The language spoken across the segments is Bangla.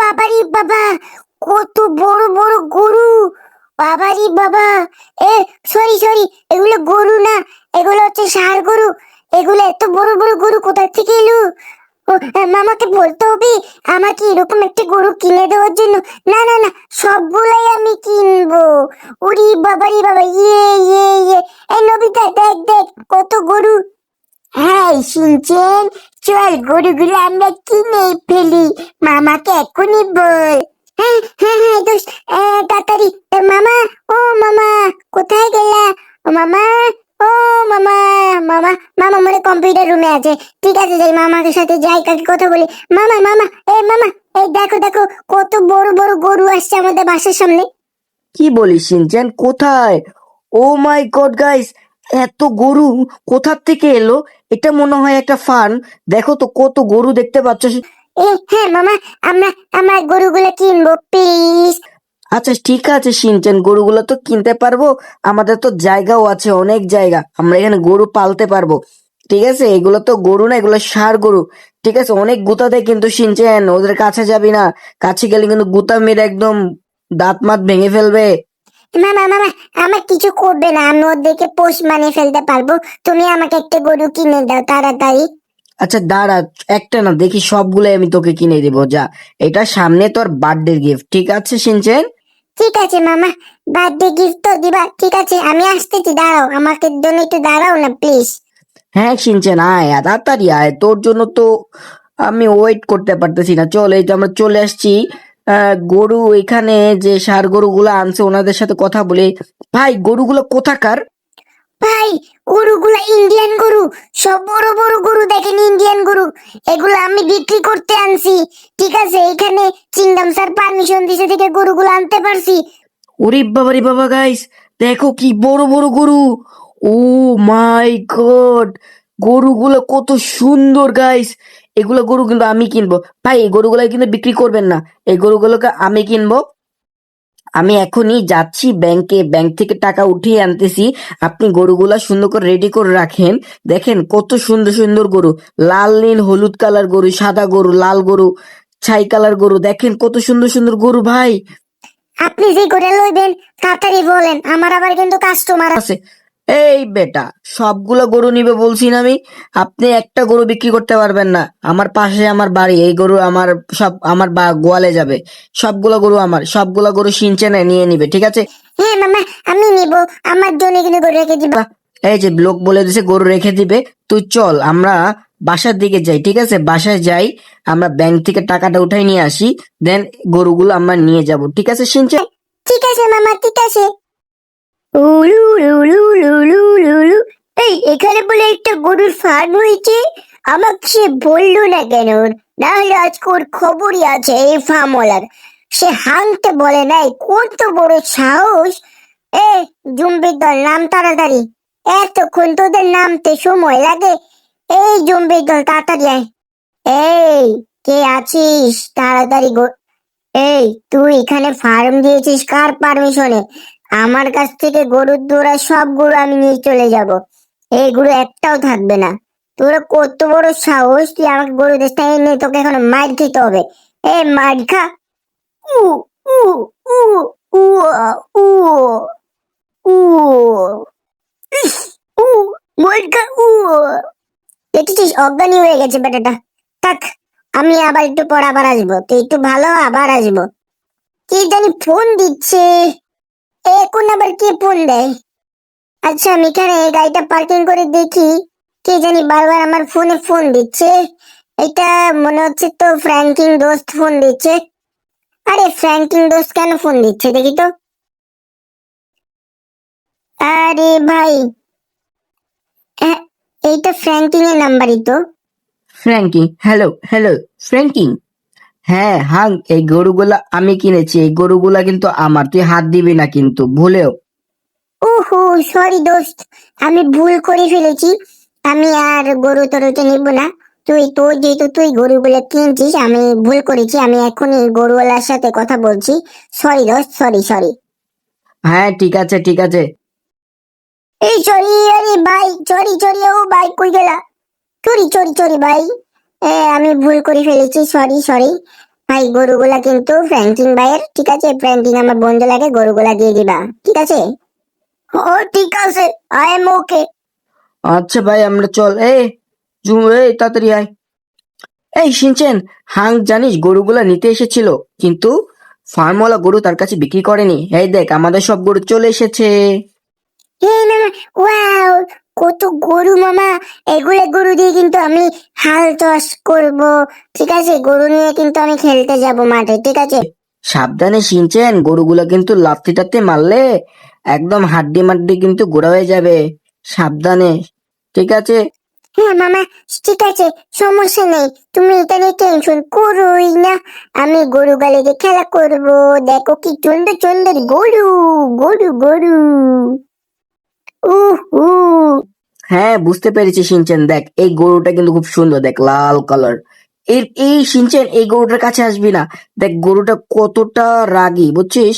বাবারি বাবা, কত বড় বড় গরু! বাবারি বাবা! এ, সরি সরি, এগুলো গরু না, এগুলো হচ্ছে ষাঁড় গরু। এগুলো এত বড় বড় গরু কোথা থেকে এলো? মামাকে বলতে হবে আমাকে এরকম একটা গরু কিনে দেওয়ার জন্য। না না না, সবগুলাই আমি কিনবো। উরি বাবারি বাবা, ইয়ে ইয়ে ইয়ে! এই নবিতা, দেখ দেখ কত গরু! হ্যাঁ শুনছেন, চল গরুগুলো আমরা কিনে ফেলি। মামাকে এখনই বল। হ্যাঁ হ্যাঁ হ্যাঁ দোস্ত, তাড়াতাড়ি। মামা, ও মামা, কোথায় গেলা? ও মামা, ও মামা, মামা, মামা মনে কম্পিউটার রুমে আছে। ঠিক আছে, যাই মামাকে সাথে যাই, কাকে কথা বলি। মামা মামা, এই মামা, এই দেখো দেখো, কত বড় বড় গরু আসছে আমাদের বাসার সামনে। কি বলিস শিনচ্যান? কোথায়? ও মাই গড গাইস, এত গরু কোথার থেকে এলো? এটা মনে হয় একটা ফার্ম। দেখো তো কত গরু দেখতে পাচ্ছ। হ্যাঁ মামা, আমরা আমরা গরুগুলো কিনবো প্লিজ। আচ্ছা ঠিক আছে শিনচ্যান, গরুগুলো তো কিনতে পারবো। আমাদের তো জায়গাও আছে, অনেক জায়গা, আমরা এখানে গরু পালতে পারবো। ঠিক আছে, এগুলো তো গরু না, এগুলো ষাঁড় গরু। ঠিক আছে, অনেক গুতা দেয় কিন্তু শিনচ্যান, ওদের কাছে যাবি না। কাছে গেলে কিন্তু গুতা মেরে একদম দাঁত মাত ভেঙে ফেলবে। মামা মামা, আমার কিছু করবে না, আমি ওদেরকে পোষ মানিয়ে ফেলতে পারবো। তুমি আমাকে একটা গরু কিনে দাও তাড়াতাড়ি। আচ্ছা দাঁড়া, একটা না দেখি সবগুলোই আমি তোকে কিনে দেবো, যা। এটা সামনে তোর বার্থডে গিফট, ঠিক আছে শিনচ্যান? ঠিক আছে মামা, বার্থডে গিফট তো দিবা, ঠিক আছে আমি আসতেছি, দাঁড়াও, আমাকে জন্য একটু দাঁড়াও না প্লিজ। হ্যাঁ শিনচ্যান, আয় তাড়াতাড়ি আয়, তোর জন্য তো আমি ওয়েট করতে পারতেছি না। চল, এই তো আমরা চলে আসছি। গরু এখানে যে ষাঁড় গরুগুলো আনছে ওনাদের সাথে কথা বলে। ভাই, গরুগুলো কোথাকার? ভাই, গরুগুলা ইন্ডিয়ান গরু, সব বড় বড় গরু, দেখেন ইন্ডিয়ান গরু। এগুলো আমি বিক্রি করতে আনছি। ঠিক আছে, এখানে চিংগাম স্যার পারমিশন দিছে থেকে গরুগুলো আনতে পারছি। ওরে বাবা রে বাবা গাইস, দেখো কি বড় বড় গরু! ও মাই গড, গরুগুলো কত সুন্দর গাইস! এগুলো গরু কিন্তু আমি কিনবো। ভাই, এই গরুগুলো কিন্তু বিক্রি করবেন না, এই গরুগুলোকে আমি কিনবো। আমি এখনই যাচ্ছি ব্যাংকে, ব্যাংক থেকে টাকা উঠিয়ে আনতেছি। আপনি গরুগুলা সুন্দর করে রেডি করে রাখেন। দেখেন কত সুন্দর সুন্দর গরু, লাল নীল হলুদ কালার গরু, সাদা গরু, লাল গরু, ছাই কালার গরু, দেখেন কত সুন্দর সুন্দর গরু ভাই। আপনি যে করে লইবেন তাড়াতাড়ি বলেন, আমার আবার কিন্তু কাস্টমার আছে। এই বেটা, সবগুলো গরু নিবে বলছি না আমি? আপনি একটা গরু বিক্রি করতে পারবেন না। আমার পাশে আমার বাড়ি, এই গরু আমার, সব আমার গোয়ালে যাবে। সবগুলো গরু আমার, সবগুলো গরু সিনচেনে নিয়ে নিবে, ঠিক আছে? হ্যাঁ মামা, আমি নিব, আমার জন্য কিন্তু গরু রেখে দিব। এই যে লোক বলে দিছে গরু রেখে দিবে। তুই চল, আমরা বাসার দিকে যাই, ঠিক আছে? বাসায় যাই, আমরা ব্যাংক থেকে টাকাটা উঠাই নিয়ে আসি, দেন গরুগুলো আমরা নিয়ে যাব, ঠিক আছে সিনচেন? ঠিক আছে মামা, ঠিক আছে। উলু লুলু লুলু লুলু, এই এখানে বলে একটা গরুর ফার্ম হয়েছে, আমাকে সে বললো না কেন? না হলে আজকে ওর খবরই আছে এই ফার্মওয়ালার। সে হাংতে বলে নাই, কত বড় সাহস! এ, জুম্বির দল নাম তাড়াতাড়ি, এতক্ষণ তোদের নামতে সময় লাগে? এই জুম্বির দল তাড়াতাড়ি আয়। এই, কে আছিস? তাড়াতাড়ি এই, তুই এখানে ফার্ম দিয়েছিস কার পারমিশনে? আমার কাছ থেকে গরুর দোরা সব গরু আমি নিয়ে চলে যাব, এই গরু একটাও থাকবে না। তোর কত বড় সাহস, তুই আমাকে গরু দিস? তাই নেই, তোকে এখন মার খেতে হবে। এ, মার খা। উ উ উ উ উ উ ইস, উ মার খা, দেখেছিস অজ্ঞানী হয়ে গেছে বেটাটা। থাক, আমি আবার একটু পর আবার আসবো, তুই একটু ভালো আবার আসবো। কে জানি ফোন দিচ্ছে, এখন আবার কে ফোন দেয়? আচ্ছা, আমি এখানে গাড়িটা পার্কিং করে দেখি, কে জানি বারবার আমার ফোনে ফোন দিচ্ছে। এটা মনে হচ্ছে তো ফ্র্যাঙ্কিন দোস্ত ফোন দিচ্ছে। আরে ফ্র্যাঙ্কিন দোস্ত কেন ফোন দিচ্ছে দেখি তো। আরে ভাই, হ্যাঁ, এইটা ফ্র্যাঙ্কিং এর নাম্বারই তো। Frenkie, hello hello Frenkie. হ্যাঁ হাং, এই গরুগুলা আমি কিনেছি, এই গরুগুলা কিন্তু আমার, তুই হাত দিবি না কিন্তু ভুলেও। ওহো, সরি দোস্ত, আমি ভুল করে ফেলেছি। আমি আর গরু টরুতে নিব না। তুই তোর যেহেতু তুই গরুগুলো কিনছিস, আমি ভুল করেছি, আমি এখনই গরুওয়ালার সাথে কথা বলছি। সরি দোস্ত, সরি সরি। হ্যাঁ ঠিক আছে ঠিক আছে। এই সরি, আরে ভাই সরি সরি, ও ভাই কই গেলা? সরি সরি সরি ভাই, আমি ভুল করে ফেলেছি, সরি সরি। ভাই গরুগুলা কিন্তু ফ্র্যাঙ্কলিন ভাইয়ের, ঠিক আছে? ফ্র্যাঙ্কলিন আমার বন্ধু লাগে, গরুগুলা দিয়ে দিবা, ঠিক আছে? ও ঠিক আছে, আই এম ওকে। আচ্ছা ভাই, আমরা চল। এই তাড়াতাড়ি আয়। এই শিনচেন, হাং জানিস গরুগুলা নিতে এসেছিল, কিন্তু ফার্মওয়ালা গরু তার কাছে বিক্রি করেনি। এই দেখ, আমাদের সব গরু চলে এসেছে। হে মামা, ওয়াও, কত গরু মামা! এগুলো গরু দিয়ে কিন্তু আমি হাল চাষ করব, ঠিক আছে? গরু নিয়ে কিন্তু আমি খেলতে যাব মাঠে, ঠিক আছে? সাবধানে শিনচেন, গরুগুলা কিন্তু লাথি টাথি মারলে একদম হাড্ডি মাড্ডি কিন্তু গোড়া হয়ে যাবে। সাবধানে, ঠিক আছে? হ্যাঁ মামা, ঠিক আছে, সমস্যা নেই, তুমি এটা নিয়ে টেনশন করোই না। আমি গরু গালিকে খেলা করব। দেখো কি সুন্দর সুন্দর গরু, গরু গরু, উহ। হ্যাঁ, বুঝতে পেরেছি শিনচেন। দেখ, এই গরুটা কিন্তু খুব সুন্দর, দেখ লাল কালার। এই শিনচেন, এই গরুটার কাছে আসবি না। দেখ গরুটা কতটা রাগী, বুঝছিস?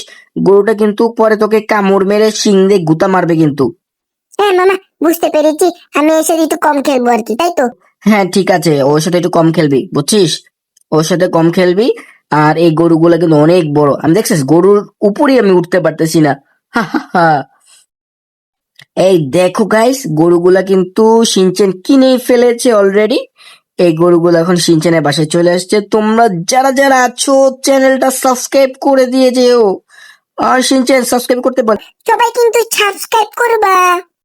গরুটা কিন্তু পরে তোকে কামড় মেরে শিং দিয়ে গুতা মারবে কিন্তু। হ্যাঁ মামা, বুঝতে পেরেছি, আমি এসে একটু কম খেলবো আর কি, তাই তো? হ্যাঁ ঠিক আছে, ওর সাথে একটু কম খেলবি, বুঝছিস? ওর সাথে কম খেলবি। আর এই গরুগুলা কিন্তু অনেক বড়, আমি দেখছিস গরুর উপরেই আমি উঠতে পারতেছি না। হা হা হা। এই দেখো গাইস, গরুগুলা কিন্তু সিনচেন কিনেই ফেলেছে অলরেডি। এই গরুগুলো এখন সিনচেনের বাসায় চলে আসছে। তোমরা যারা যারা আছো, চ্যানেলটা সাবস্ক্রাইব করে দিয়ে যেও। আর সিনচেন সাবস্ক্রাইব করতে বল। সবাই কিন্তু সাবস্ক্রাইব করবা।